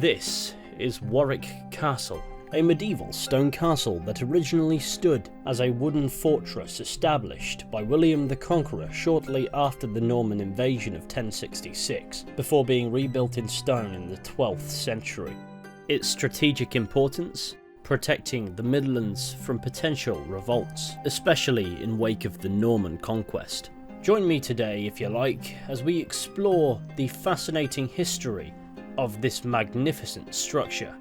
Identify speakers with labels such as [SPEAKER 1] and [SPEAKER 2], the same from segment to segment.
[SPEAKER 1] This is Warwick Castle, a medieval stone castle that originally stood as a wooden fortress established by William the Conqueror shortly after the Norman invasion of 1066, before being rebuilt in stone in the 12th century. Its strategic importance? Protecting the Midlands from potential revolts, especially in wake of the Norman conquest. Join me today, if you like, as we explore the fascinating history of this magnificent structure.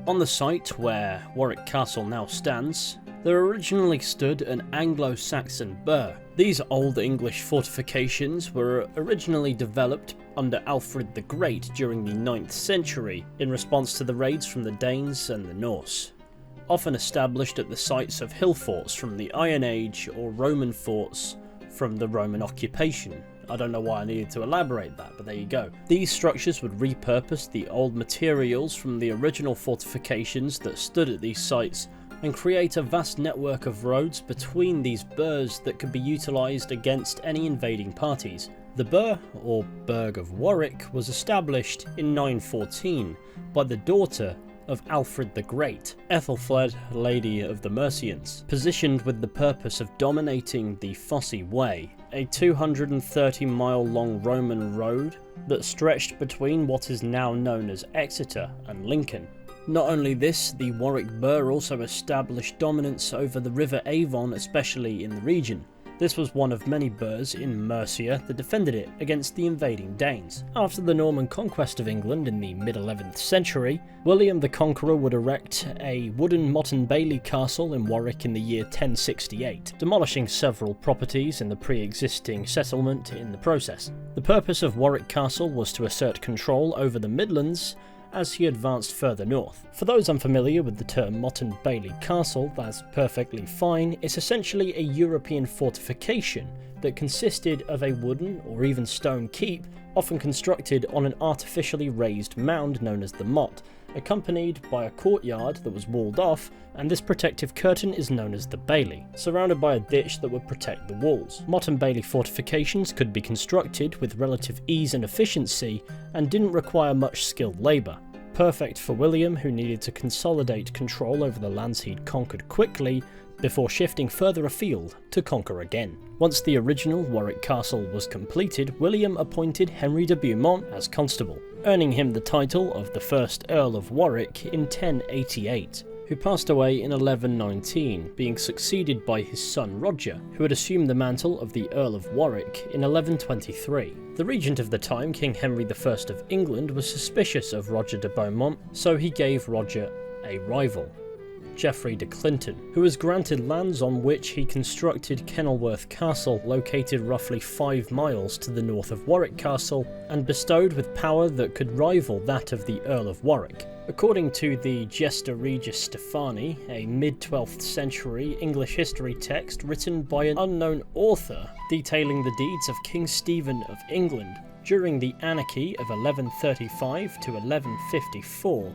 [SPEAKER 1] On the site where Warwick Castle now stands, there originally stood an Anglo-Saxon burh. These Old English fortifications were originally developed under Alfred the Great during the 9th century in response to the raids from the Danes and the Norse, often established at the sites of hill forts from the Iron Age or Roman forts from the Roman occupation. I don't know why I needed to elaborate that, but there you go. These structures would repurpose the old materials from the original fortifications that stood at these sites and create a vast network of roads between these burhs that could be utilised against any invading parties. The burh, or Burgh of Warwick, was established in 914 by the daughter of Alfred the Great, Ethelfled, Lady of the Mercians, positioned with the purpose of dominating the Fosse Way, a 230-mile long Roman road that stretched between what is now known as Exeter and Lincoln. Not only this, the Warwick burh also established dominance over the River Avon, especially in the region. This was one of many burhs in Mercia that defended it against the invading Danes. After the Norman conquest of England in the mid-11th century, William the Conqueror would erect a wooden motte-and-bailey castle in Warwick in the year 1068, demolishing several properties in the pre-existing settlement in the process. The purpose of Warwick Castle was to assert control over the Midlands as he advanced further north. For those unfamiliar with the term motte-and-bailey castle, that's perfectly fine. It's essentially a European fortification that consisted of a wooden or even stone keep, often constructed on an artificially raised mound known as the motte, accompanied by a courtyard that was walled off, and this protective curtain is known as the bailey, surrounded by a ditch that would protect the walls. Motte-and-bailey fortifications could be constructed with relative ease and efficiency and didn't require much skilled labour. Perfect for William, who needed to consolidate control over the lands he'd conquered quickly before shifting further afield to conquer again. Once the original Warwick Castle was completed, William appointed Henry de Beaumont as constable, earning him the title of the first Earl of Warwick in 1088, who passed away in 1119, being succeeded by his son Roger, who had assumed the mantle of the Earl of Warwick in 1123. The regent of the time, King Henry I of England, was suspicious of Roger de Beaumont, so he gave Roger a rival, Geoffrey de Clinton, who was granted lands on which he constructed Kenilworth Castle, located roughly 5 miles to the north of Warwick Castle, and bestowed with power that could rival that of the Earl of Warwick. According to the Gesta Regis Stephani, a mid-12th century English history text written by an unknown author detailing the deeds of King Stephen of England during the Anarchy of 1135 to 1154,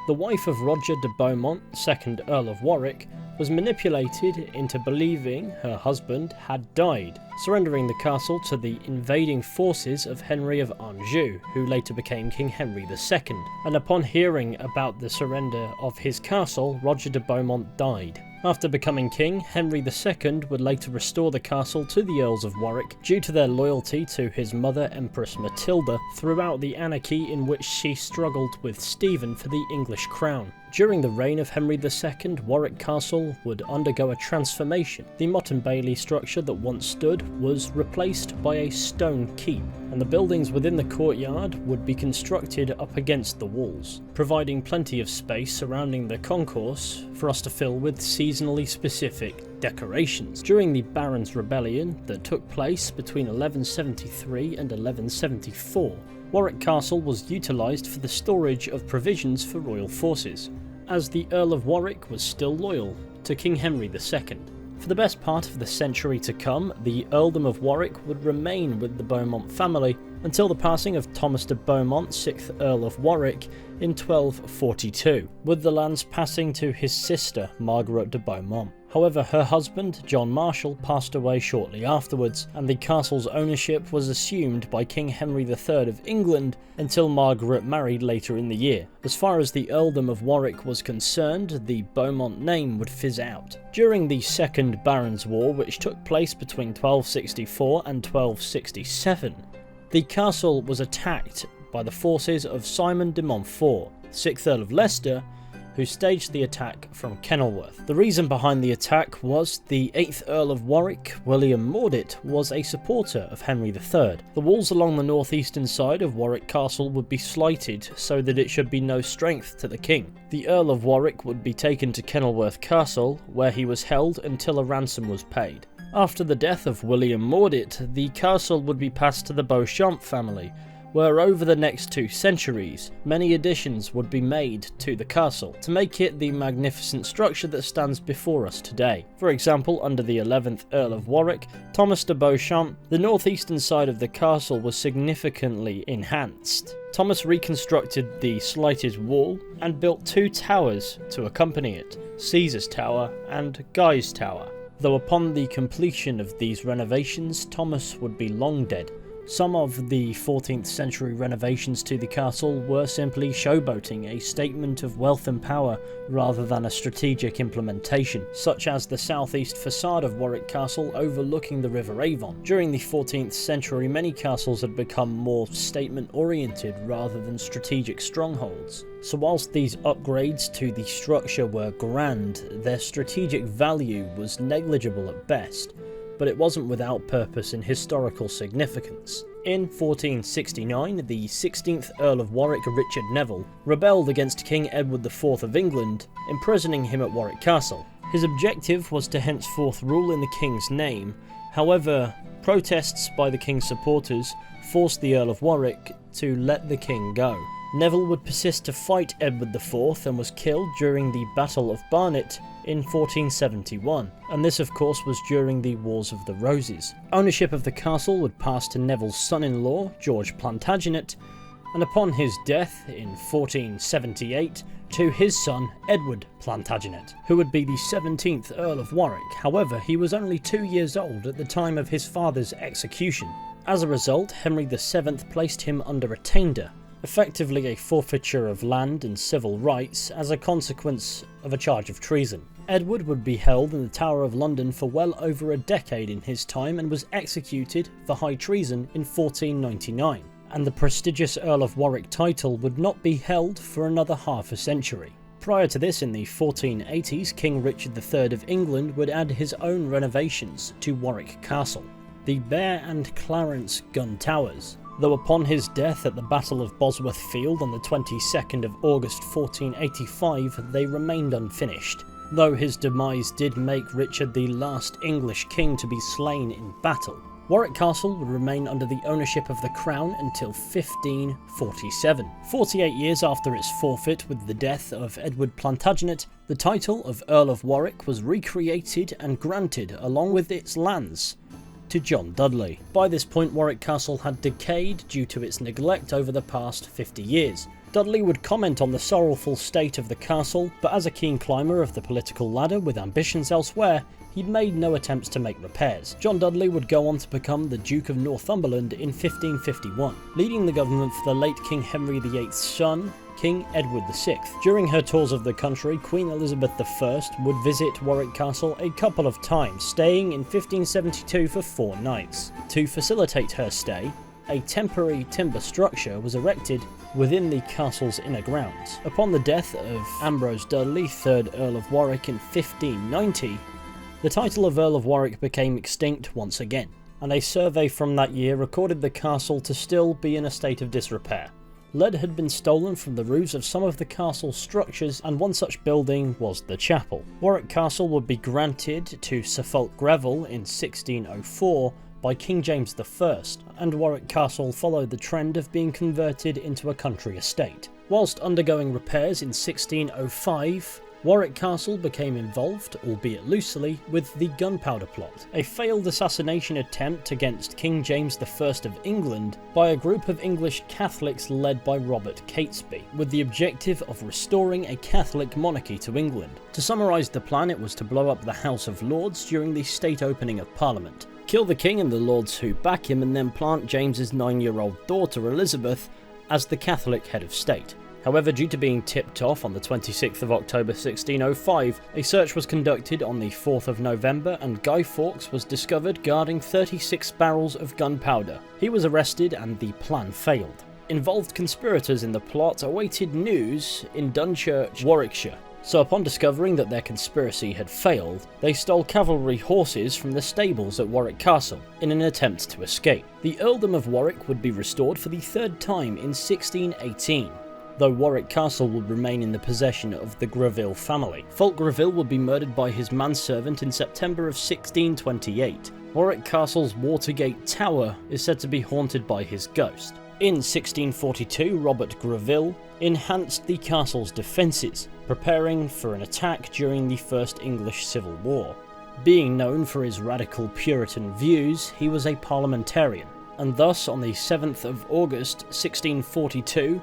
[SPEAKER 1] the wife of Roger de Beaumont, 2nd Earl of Warwick, was manipulated into believing her husband had died, surrendering the castle to the invading forces of Henry of Anjou, who later became King Henry II. And upon hearing about the surrender of his castle, Roger de Beaumont died. After becoming king, Henry II would later restore the castle to the Earls of Warwick due to their loyalty to his mother, Empress Matilda, throughout the anarchy in which she struggled with Stephen for the English crown. During the reign of Henry II, Warwick Castle would undergo a transformation. The motte-and-bailey structure that once stood was replaced by a stone keep, and the buildings within the courtyard would be constructed up against the walls, providing plenty of space surrounding the concourse for us to fill with seasonally specific decorations. During the Barons' Rebellion that took place between 1173 and 1174, Warwick Castle was utilised for the storage of provisions for royal forces, as the Earl of Warwick was still loyal to King Henry II. For the best part of the century to come, the Earldom of Warwick would remain with the Beaumont family until the passing of Thomas de Beaumont, 6th Earl of Warwick, in 1242, with the lands passing to his sister Margaret de Beaumont. However, her husband, John Marshall, passed away shortly afterwards, and the castle's ownership was assumed by King Henry III of England until Margaret married later in the year. As far as the earldom of Warwick was concerned, the Beaumont name would fizz out. During the Second Barons' War, which took place between 1264 and 1267, the castle was attacked by the forces of Simon de Montfort, 6th Earl of Leicester, who staged the attack from Kenilworth. The reason behind the attack was the 8th Earl of Warwick, William Mordaunt, was a supporter of Henry III. The walls along the northeastern side of Warwick Castle would be slighted so that it should be no strength to the king. The Earl of Warwick would be taken to Kenilworth Castle, where he was held until a ransom was paid. After the death of William Mordaunt, the castle would be passed to the Beauchamp family, where over the next 2 centuries, many additions would be made to the castle to make it the magnificent structure that stands before us today. For example, under the 11th Earl of Warwick, Thomas de Beauchamp, the northeastern side of the castle was significantly enhanced. Thomas reconstructed the slighted wall and built 2 towers to accompany it, Caesar's Tower and Guy's Tower. Though upon the completion of these renovations, Thomas would be long dead. Some of the 14th century renovations to the castle were simply showboating, a statement of wealth and power rather than a strategic implementation, such as the southeast facade of Warwick Castle overlooking the River Avon. During the 14th century, many castles had become more statement-oriented rather than strategic strongholds. So whilst these upgrades to the structure were grand, their strategic value was negligible at best, but it wasn't without purpose and historical significance. In 1469, the 16th Earl of Warwick, Richard Neville, rebelled against King Edward IV of England, imprisoning him at Warwick Castle. His objective was to henceforth rule in the king's name. However, protests by the king's supporters forced the Earl of Warwick to let the king go. Neville would persist to fight Edward IV and was killed during the Battle of Barnet in 1471, and this of course was during the Wars of the Roses. Ownership of the castle would pass to Neville's son-in-law, George Plantagenet, and upon his death in 1478 to his son Edward Plantagenet, who would be the 17th Earl of Warwick. However, he was only 2 years old at the time of his father's execution. As a result, Henry VII placed him under attainder, effectively a forfeiture of land and civil rights as a consequence of a charge of treason. Edward would be held in the Tower of London for well over a decade in his time and was executed for high treason in 1499, and the prestigious Earl of Warwick title would not be held for another half a century. Prior to this, in the 1480s, King Richard III of England would add his own renovations to Warwick Castle, the Bear and Clarence gun towers, though upon his death at the Battle of Bosworth Field on the 22nd of August 1485 they remained unfinished, though his demise did make Richard the last English king to be slain in battle. Warwick Castle would remain under the ownership of the Crown until 1547. 48 years after its forfeit with the death of Edward Plantagenet, the title of Earl of Warwick was recreated and granted, along with its lands, to John Dudley. By this point, Warwick Castle had decayed due to its neglect over the past 50 years. Dudley would comment on the sorrowful state of the castle, but as a keen climber of the political ladder with ambitions elsewhere, he'd made no attempts to make repairs. John Dudley would go on to become the Duke of Northumberland in 1551, leading the government for the late King Henry VIII's son, King Edward VI. During her tours of the country, Queen Elizabeth I would visit Warwick Castle a couple of times, staying in 1572 for 4 nights. To facilitate her stay, a temporary timber structure was erected within the castle's inner grounds. Upon the death of Ambrose Dudley, 3rd Earl of Warwick in 1590, the title of Earl of Warwick became extinct once again, and a survey from that year recorded the castle to still be in a state of disrepair. Lead had been stolen from the roofs of some of the castle's structures, and one such building was the chapel. Warwick Castle would be granted to Sir Fulk Greville in 1604 by King James I, and Warwick Castle followed the trend of being converted into a country estate. Whilst undergoing repairs in 1605, Warwick Castle became involved, albeit loosely, with the gunpowder plot, a failed assassination attempt against King James I of England by a group of English Catholics led by Robert Catesby, with the objective of restoring a Catholic monarchy to England. To summarise the plan, it was to blow up the House of Lords during the state opening of Parliament, kill the King and the Lords who back him, and then plant James's 9-year-old daughter Elizabeth as the Catholic head of state. However, due to being tipped off on the 26th of October 1605, a search was conducted on the 4th of November and Guy Fawkes was discovered guarding 36 barrels of gunpowder. He was arrested and the plan failed. Involved conspirators in the plot awaited news in Dunchurch, Warwickshire. So upon discovering that their conspiracy had failed, they stole cavalry horses from the stables at Warwick Castle in an attempt to escape. The Earldom of Warwick would be restored for the third time in 1618. Though Warwick Castle would remain in the possession of the Greville family. Fulk Greville would be murdered by his manservant in September of 1628. Warwick Castle's Watergate Tower is said to be haunted by his ghost. In 1642, Robert Greville enhanced the castle's defences, preparing for an attack during the First English Civil War. Being known for his radical Puritan views, he was a parliamentarian, and thus on the 7th of August 1642,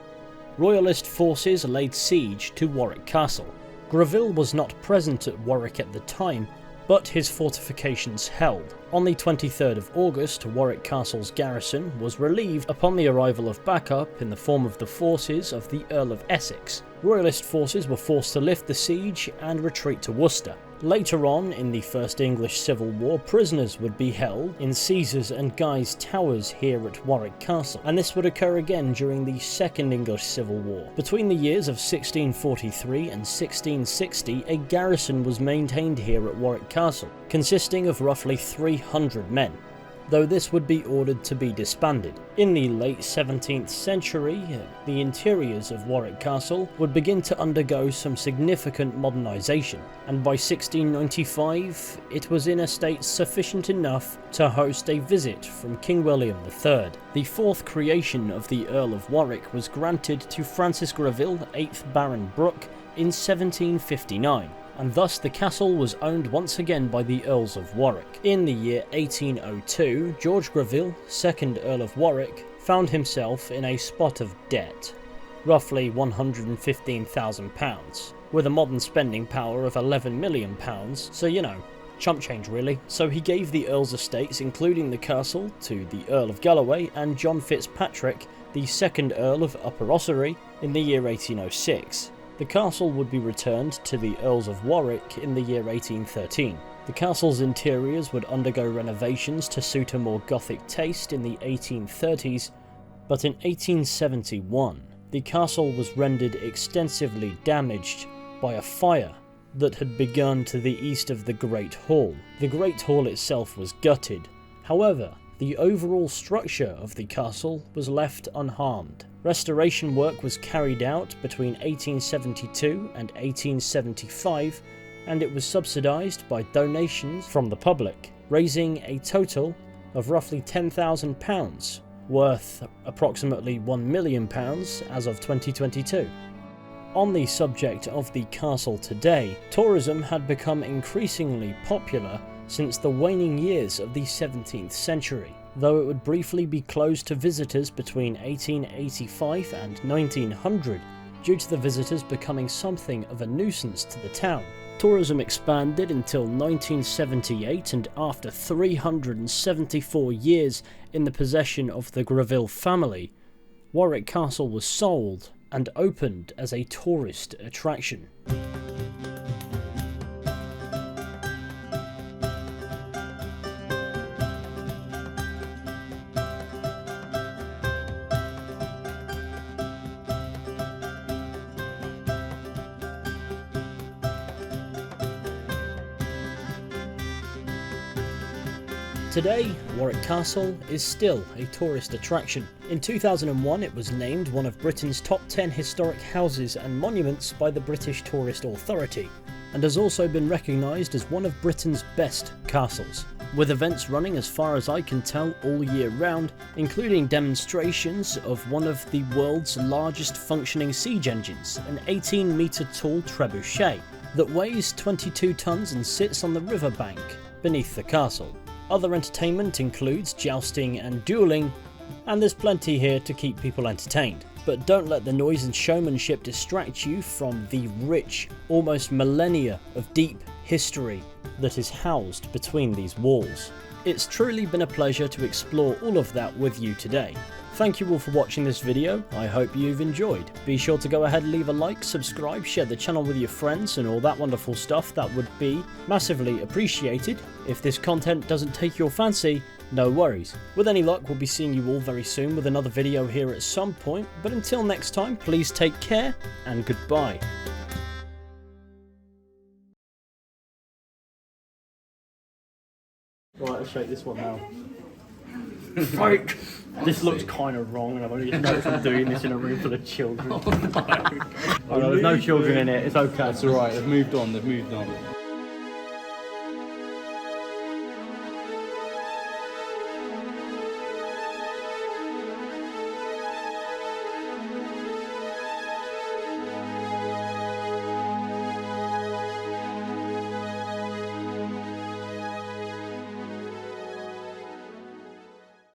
[SPEAKER 1] Royalist forces laid siege to Warwick Castle. Greville was not present at Warwick at the time, but his fortifications held. On the 23rd of August, Warwick Castle's garrison was relieved upon the arrival of backup in the form of the forces of the Earl of Essex. Royalist forces were forced to lift the siege and retreat to Worcester. Later on, in the First English Civil War, prisoners would be held in Caesar's and Guy's towers here at Warwick Castle, and this would occur again during the Second English Civil War. Between the years of 1643 and 1660, a garrison was maintained here at Warwick Castle, consisting of roughly 300 men, though this would be ordered to be disbanded. In the late 17th century, the interiors of Warwick Castle would begin to undergo some significant modernisation, and by 1695 it was in a state sufficient enough to host a visit from King William III. The fourth creation of the Earl of Warwick was granted to Francis Greville, 8th Baron Brooke, in 1759. And thus the castle was owned once again by the Earls of Warwick. In the year 1802, George Greville, 2nd Earl of Warwick, found himself in a spot of debt, roughly £115,000, with a modern spending power of £11 million, so you know, chump change really. So he gave the Earl's estates, including the castle, to the Earl of Galloway and John Fitzpatrick, the 2nd Earl of Upper Ossory, in the year 1806. The castle would be returned to the Earls of Warwick in the year 1813. The castle's interiors would undergo renovations to suit a more Gothic taste in the 1830s, but in 1871, the castle was rendered extensively damaged by a fire that had begun to the east of the Great Hall. The Great Hall itself was gutted. However, the overall structure of the castle was left unharmed. Restoration work was carried out between 1872 and 1875, and it was subsidised by donations from the public, raising a total of roughly £10,000, worth approximately £1 million as of 2022. On the subject of the castle today, tourism had become increasingly popular since the waning years of the 17th century, though it would briefly be closed to visitors between 1885 and 1900 due to the visitors becoming something of a nuisance to the town. Tourism expanded until 1978, and after 374 years in the possession of the Greville family, Warwick Castle was sold and opened as a tourist attraction. Today, Warwick Castle is still a tourist attraction. In 2001, it was named one of Britain's top 10 historic houses and monuments by the British Tourist Authority, and has also been recognised as one of Britain's best castles, with events running as far as I can tell all year round, including demonstrations of one of the world's largest functioning siege engines, an 18-metre tall trebuchet, that weighs 22 tons and sits on the riverbank beneath the castle. Other entertainment includes jousting and dueling, and there's plenty here to keep people entertained. But don't let the noise and showmanship distract you from the rich, almost millennia of deep history that is housed between these walls. It's truly been a pleasure to explore all of that with you today. Thank you all for watching this video, I hope you've enjoyed. Be sure to go ahead and leave a like, subscribe, share the channel with your friends and all that wonderful stuff. That would be massively appreciated. If this content doesn't take your fancy, no worries. With any luck, we'll be seeing you all very soon with another video here at some point, but until next time, please take care and goodbye. Right, let's shake this one now. Right. This looks kind of wrong, and I've only just noticed I'm doing this in a room full of children. Oh no, there's no children in it, it's okay.
[SPEAKER 2] It's alright, they've moved on.